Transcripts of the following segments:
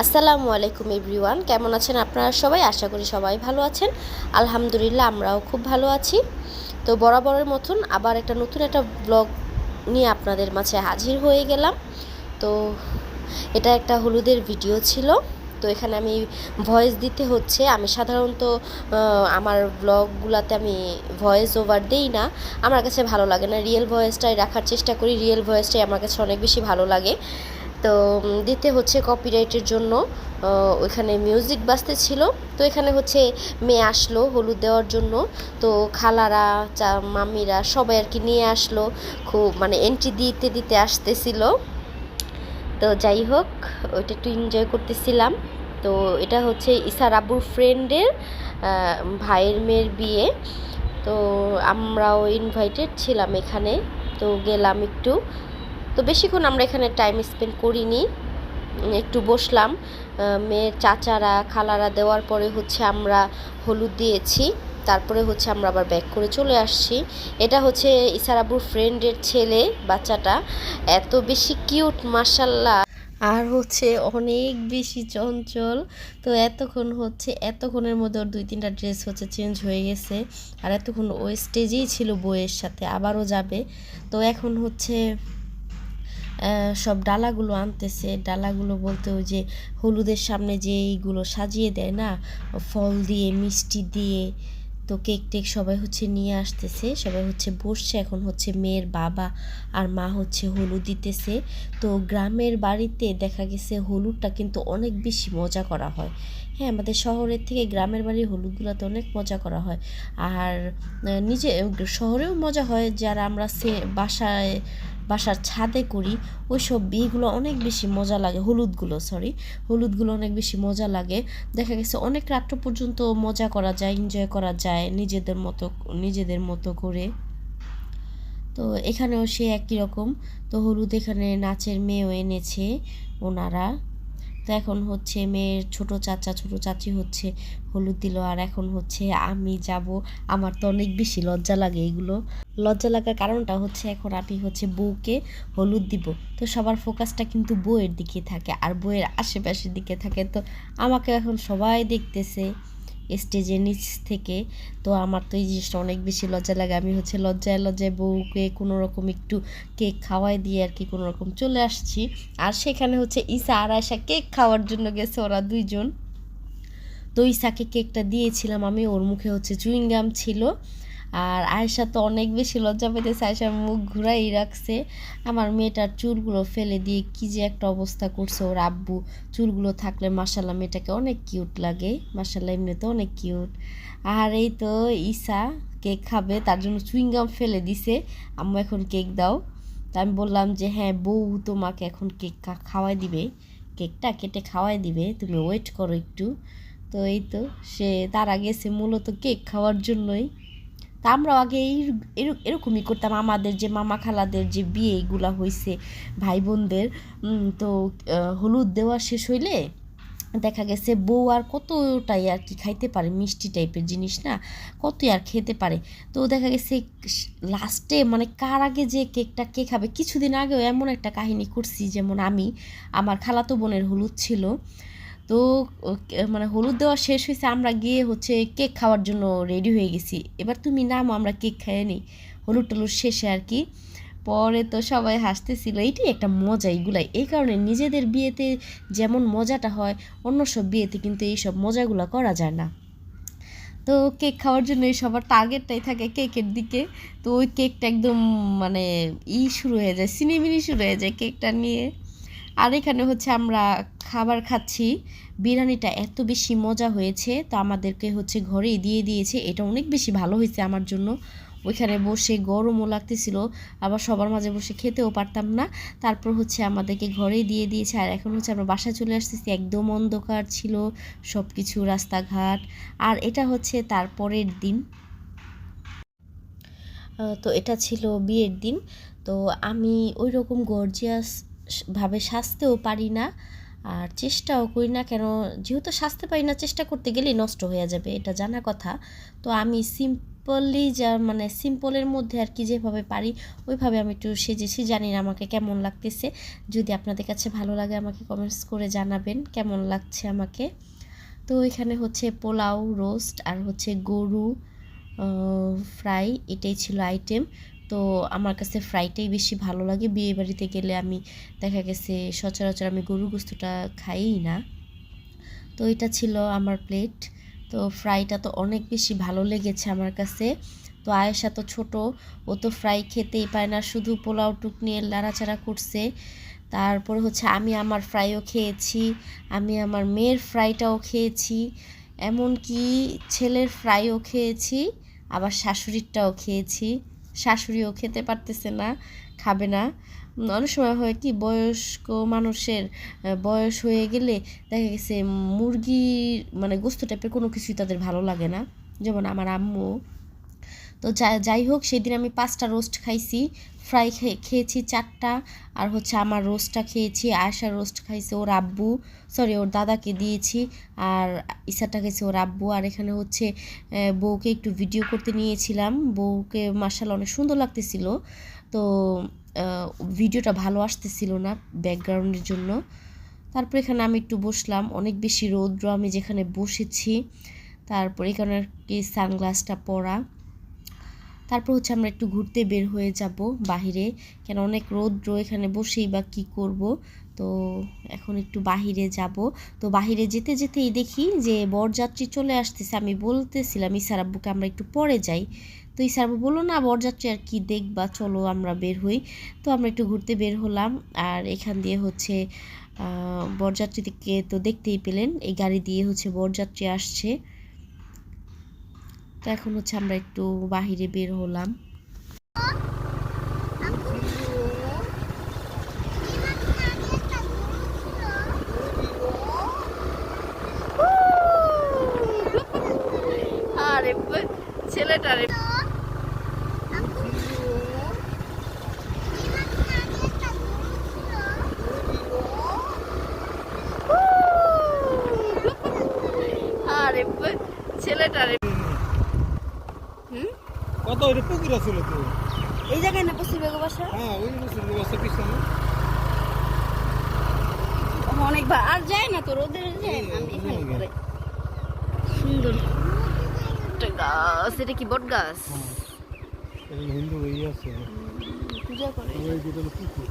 আসসালামু আলাইকুম এভরিওয়ান, কেমন আছেন আপনারা সবাই? আশা করি সবাই ভালো আছেন। আলহামদুলিল্লাহ, আমরাও খুব ভালো আছি। তো বরাবরের মতন আবার নতুন একটা ব্লগ নিয়ে আপনাদের মাঝে হাজির হয়ে গেলাম। তো এটা একটা হলুদের ভিডিও ছিল। তো এখানে আমি ভয়েস দিতে হচ্ছে। আমি সাধারণত আমার ব্লগগুলোতে আমি ভয়েস ওভার দিই না, আমার কাছে ভালো লাগে না। রিয়েল ভয়েসটাই রাখার চেষ্টা করি, রিয়েল ভয়েসটাই আমার কাছে অনেক বেশি ভালো লাগে। তো দিতে হচ্ছে কপিরাইটের জন্য। ওইখানে মিউজিক বাজতে ছিল। তো এখানে হচ্ছে মেয়ে আসলো হলুদ দেওয়ার জন্য। তো খালারা মামিরা সবাই আর কি নিয়ে আসলো, খুব এন্ট্রি দিতে দিতে আসতেছিল। তো যাই হোক, ওইটা একটু এনজয় করতেছিলাম। তো এটা হচ্ছে ইসার আব্বুর ফ্রেন্ডের ভাইয়ের মেয়ের বিয়ে। তো আমরাও ইনভাইটেড ছিলাম এখানে। তো গেলাম একটু। তো বেশিক্ষণ আমরা এখানে টাইম স্পেন্ড করিনি, একটু বসলাম। মেয়ের চাচারা খালারা দেওয়ার পরে হচ্ছে আমরা হলুদ দিয়েছি। তারপরে হচ্ছে আমরা আবার ব্যাক করে চলে আসছি। এটা হচ্ছে ইসার আব্বুর ফ্রেন্ডের ছেলে, বাচ্চাটা এত বেশি কিউট মাশাল্লাহ, আর হচ্ছে অনেক বেশি চঞ্চল। তো এতক্ষণের মধ্যে ওর 2-3টা ড্রেস হচ্ছে চেঞ্জ হয়ে গেছে। আর এতক্ষণ ও স্টেজেই ছিল বইয়ের সাথে, আবারও যাবে। তো এখন হচ্ছে সব ডালাগুলো আনতেছে। ডালাগুলো বলতে ওই যে হলুদের সামনে যে এইগুলো সাজিয়ে দেয় না, ফল দিয়ে মিষ্টি দিয়ে। তো কেক টেক সবাই হচ্ছে নিয়ে আসতেছে, সবাই হচ্ছে বসছে। এখন হচ্ছে মেয়ের বাবা আর মা হচ্ছে হলুদ দিতেছে। তো গ্রামের বাড়িতে দেখা গেছে হলুদটা কিন্তু অনেক বেশি মজা করা হয়। হ্যাঁ, আমাদের শহরের থেকে গ্রামের বাড়ির হলুদগুলোতে অনেক মজা করা হয়। আর নিজে শহরেও মজা হয়, যারা আমরা বাসার ছাদে করি ওই সব বিয়েগুলো অনেক বেশি মজা লাগে। হলুদগুলো অনেক বেশি মজা লাগে। দেখা গেছে অনেক রাত্র পর্যন্ত মজা করা যায়, এনজয় করা যায় নিজেদের মতো করে। তো এখানেও সে একই রকম। তো হলুদ এখানে নাচের মেয়েও এনেছে ওনারা। তো এখন হচ্ছে মেয়ের ছোট চাচা ছোট চাচি হচ্ছে হলুদ দিল। আর এখন হচ্ছে আমি যাব। আমার তো অনেক বেশি লজ্জা লাগে এগুলো। লজ্জা লাগার কারণটা হচ্ছে এখন আমি হচ্ছে বউকে হলুদ দিব। তো সবার ফোকাসটা কিন্তু বউয়ের দিকে থাকে আর বউয়ের আশেপাশের দিকে থাকে। তো আমাকে এখন সবাই দেখতেছে স্টেজের নিচ থেকে। তো আমার তো এই জিনিসটা অনেক বেশি লজ্জা লাগে। আমি হচ্ছে লজ্জায় লজ্জায় বউকে কোনো রকম একটু কেক খাওয়াই দিয়ে আর কি কোনো রকম চলে আসছি। আর সেখানে হচ্ছে ঈসা আর আয়েশা কেক খাওয়ার জন্য গেছে, ওরা দুইজন। তো ঈসাকে কেকটা দিয়েছিলাম আমি, ওর মুখে হচ্ছে চুইংগাম ছিল। আর আয়েশা তো অনেক বেশি লজ্জা পেতেছে, আয়েশার মুখ ঘুরাই রাখছে। আমার মেয়েটার চুলগুলো ফেলে দিয়ে কি যে একটা অবস্থা করছে ওর আব্বু। চুলগুলো থাকলে মাশাল্লাহ মেয়েটাকে অনেক কিউট লাগে, মাশাল্লাহ এমনিতে অনেক কিউট। আর এই তো ঈসা কেক খাবে, তার জন্য চুইংগাম ফেলে দিছে। আম্মু এখন কেক দাও। তা আমি বললাম যে হ্যাঁ, বউ তোমাকে এখন কেক খাওয়াই দিবে, কেকটা কেটে খাওয়াই দিবে, তুমি ওয়েট করো একটু। তো এই তো সে তারা গেছে মূলত কেক খাওয়ার জন্যই। তা আমরাও আগে এরকমই করতাম। আমাদের যে মামা খালাদের যে বিয়ে এগুলা হয়েছে ভাই বোনদের, তো হলুদ দেওয়া শেষ হইলে দেখা গেছে বউ আর কতটাই আর কি খাইতে পারে, মিষ্টি টাইপের জিনিস না, কতই আর খেতে পারে। তো দেখা গেছে লাস্টে কার আগে যে কেকটা কে খাবে। কিছুদিন আগেও এমন একটা কাহিনী করছি, যেমন আমি, আমার খালাতো বোনের হলুদ ছিল। তো হলুদ দেওয়া শেষ হয়েছে, আমরা গিয়ে হচ্ছে কেক খাওয়ার জন্য রেডি হয়ে গেছি। এবার তুমি নামো, আমরা কেক খাইয়ে নিই হলুদ টলুদ শেষে আর কি। পরে তো সবাই হাসতেছিল। এইটাই একটা মজা এগুলাই। এই কারণে নিজেদের বিয়েতে যেমন মজাটা হয়, অন্য সব বিয়েতে কিন্তু এই সব মজাগুলো করা যায় না। তো কেক খাওয়ার জন্য সবার টার্গেটটাই থাকে কেকের দিকে। তো ওই কেকটা একদম মানে শুরু হয়ে যায়, সিনেমিনি শুরু হয়ে যায় কেকটা নিয়ে। আর এখানে হচ্ছে আমরা খাবার খাচ্ছি। বিরিয়ানিটা এত বেশি মজা হয়েছে, তো আমাদেরকে হচ্ছে ঘরেই দিয়ে দিয়েছে। এটা অনেক বেশি ভালো হয়েছে আমার জন্য। ওইখানে বসে গরমও লাগতেছিল, আবার সবার মাঝে বসে খেতেও পারতাম না। তারপর হচ্ছে আমাদেরকে ঘরেই দিয়ে দিয়েছে। আর এখন হচ্ছে আমরা বাসায় চলে আসতেছি, একদম অন্ধকার ছিল সব কিছু, রাস্তাঘাট। আর এটা হচ্ছে তারপরের দিন। তো এটা ছিল বিয়ের দিন। তো আমি ওই রকম গর্জিয়াস ভাবে সাজতেও পারি না, আর চেষ্টাও করি না। যেহেতু সাজতে পারি না, চেষ্টা করতে গেলেই নষ্ট হয়ে যাবে, এটা জানা কথা। তো আমি সিম্পলি যা মানে সিম্পলের মধ্যে আর কি যেভাবে পারি ওইভাবে আমি একটু সেজেছি। জানি না আমাকে কেমন লাগতেছে, যদি আপনাদের কাছে ভালো লাগে আমাকে কমেন্টস করে জানাবেন কেমন লাগছে আমাকে। তো এখানে হচ্ছে পোলাও, রোস্ট আর হচ্ছে গরু ফ্রাই, এটাই ছিল আইটেম। তো আমার কাছে ফ্রাইটাই বেশি ভালো লাগে। বিয়ে বাড়িতে গেলে আমি দেখা গেছে সচরাচর আমি গরুর গোস্তটা খাইই না। তো এটা ছিল আমার প্লেট। তো ফ্রাইটা তো অনেক বেশি ভালো লেগেছে আমার কাছে। তো আয়েশা তো ছোট, ও তো ফ্রাই খেতেই পায় না, শুধু পোলাও টুক নিয়ে লাড়াচাড়া করছে। তারপরে হচ্ছে আমি আমার ফ্রাইও খেয়েছি, আমি আমার মেয়ের ফ্রাইটাও খেয়েছি, এমনকি ছেলের ফ্রাইও খেয়েছি, আবার শাশুড়িরটাও খেয়েছি। শাশুড়িও খেতে পারতেছে না, খাবে না। অনেক সময় হয় কি বয়স্ক মানুষের বয়স হয়ে গেলে দেখা গেছে মুরগির মানে গোস্ত টাইপের কোনো কিছুই তাদের ভালো লাগে না, যেমন আমার আম্মু। তো যাই হোক, সেদিন আমি 5টা রোস্ট খাইছি, ফ্রাই খেয়েছি 4টা, আর হচ্ছে আমার রোস্টটা খেয়েছি। আয়েশার রোস্ট খাইছে ওর আব্বু, সরি ওর দাদাকে দিয়েছি, আর ইসাটা খাইছে ওর আব্বু। আর এখানে হচ্ছে বউকে একটু ভিডিও করতে নিয়েছিলাম, বউকে মাশাআল্লাহ অনেক সুন্দর লাগতেছিল। তো ভিডিওটা ভালো আসতেছিল না ব্যাকগ্রাউন্ডের জন্য। তারপর এখানে আমি একটু বসলাম, অনেক বেশি রৌদ্র আমি যেখানে বসেছি। তারপর এখানে কি সানগ্লাসটা পরা। তারপর হচ্ছে আমরা একটু ঘুরতে বের হয়ে যাব বাহিরে, কেন অনেক রৌদ্র, এখানে বসেই বা কী করব। তো এখন একটু বাহিরে যাব। তো বাহিরে যেতে যেতেই দেখি যে বরযাত্রী চলে আসতেছে। আমি বলতেছিলাম ইসার আব্বুকে আমরা একটু পরে যাই, তো ইসার আব্বু বললো না বরযাত্রী আর কি দেখবা, চলো আমরা বের হই। তো আমরা একটু ঘুরতে বের হলাম। আর এখান দিয়ে হচ্ছে বরযাত্রীকে তো দেখতেই পেলেন, এই গাড়ি দিয়ে হচ্ছে বরযাত্রী আসছে। তো এখন হচ্ছে আমরা একটু বাহিরে বের হলাম। আরে ছেলেটা রে আরে ছেলেটা রে কত ওই পুকুর ছিল তো এই জায়গায় না পশ্চিম বেগো বাসা। হ্যাঁ ওই বাসা পিছনে অনেকবার আর যায় না তো, রোদের যায় না, আমি এখানে করে সুন্দর একটা গাছ। এটা কি বট গাছ? হিন্দু আছে পূজা করে। ওই যেটা পুকুর।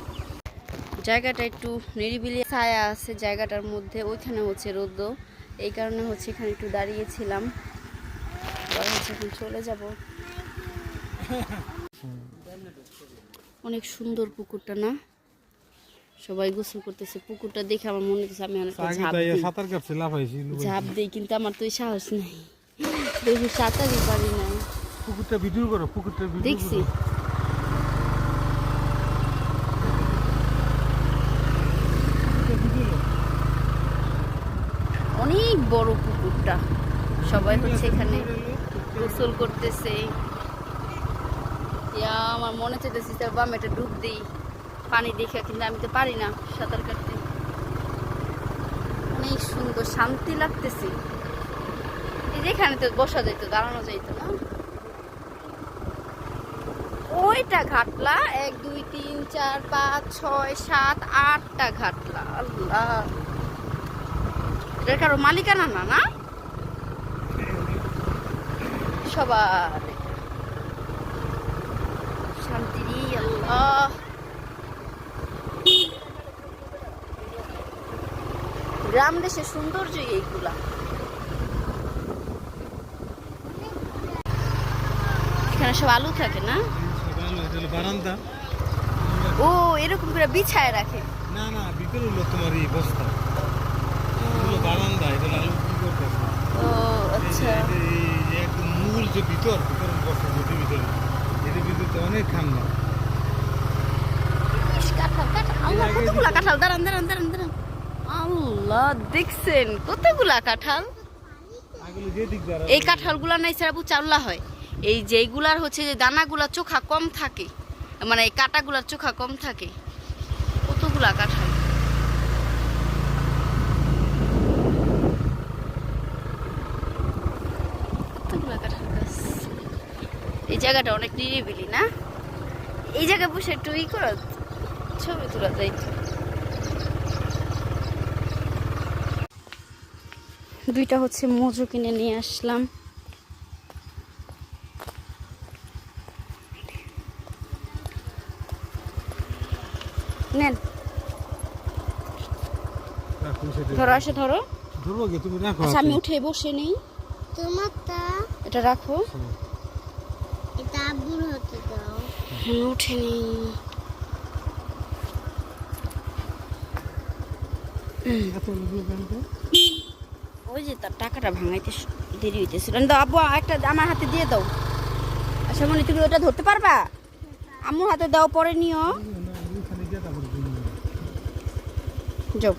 জায়গাটা একটু নিরিবিলি, ছায়া আছে জায়গাটার মধ্যে, ওইখানে হচ্ছে রোদ, এই কারণে হচ্ছে এখানে একটু দাঁড়িয়েছিলাম। হচ্ছে এখন চলে যাব। অনেক সুন্দর পুকুরটা না, সবাই গোসল করতেছে। পুকুরটা দেখে আমার মনে হচ্ছে আমি অনেক ঝাঁপ দিই, কিন্তু আমার তো সাহস নেই, দেখি সাঁতারই পারি না। পুকুরটা ভিডিও করো, পুকুরটা দেখছি অনেক বড় পুকুরটা, সবাই হচ্ছে এখানে গোসল করতেছে। আমার মনে চাইতেছি বাম এটা ডুব দিই পানি দেখে, কিন্তু আমি তো পারি না সাঁতার কাটতে। অনেক সুন্দর শান্তি লাগতেছে। এই যেখানে তো বসা যাইতো, দাঁড়ানো যাইতো না। ওইটা ঘাটলা 1 2 3 4 5 6 7 8টা ঘাটলা। আল্লাহ, এটার কারো মালিকানা না না সবার শান্তি। আল্লাহ, গ্রাম দেশের সৌন্দর্য এইগুলা। এখানে সব আলু থাকে না, বারান্দা। ও এরকম করে বিছায় রাখে। না না বিকেল হলো তোমার এই বস্তা বারান্দা, এটা আলু কি করতেছে। ও আচ্ছা, একদম মূল যে ভিতর বস্তা যেটি ভিতরে, এটার ভিতরে তো অনেক ঠান্ডা। কতগুলা কাঁঠাল, দাঁড়ান দাঁড়ান দাঁড়ান দাঁড়ান। আল্লাহ, দেখছেন কতগুলা কাঁঠাল। এই কাঁঠালগুলা নাই সেরাবু চাউলা হয়, এই যেগুলার হচ্ছে যে দানাগুলা চোখা কম থাকে, মানে এই কাঁটাগুলার চোখা কম থাকে। কতগুলা কাঁঠাল, কতগুলা কাঁঠাল গাছ। জায়গাটা অনেক নিরিবিলি না? এই জায়গায় বসে একটু ই করো, ছবি তোলা যায়। দুইটা হচ্ছে মজু কিনে নিয়ে আসলাম। নেন, রাখো সেটা। ধরো, আসে ধরো। ধরবো কি তুমি রাখো। আচ্ছা আমি উঠে বসে নেই। তোমারটা এটা রাখো। এটা আব্বুর হতে দাও। আমি উঠে নেই। এত লোক আনতে ওই যে তার টাকাটা ভাঙাইতে দেরি হইতেছিল। দাও আব্বু, একটা আমার হাতে দিয়ে দাও। আচ্ছা মনে, তুমি ওটা ধরতে পারবা? আম্মুর হাতে দাও, পরে নিও। না, ওখানে গিয়ে তারপর যাও।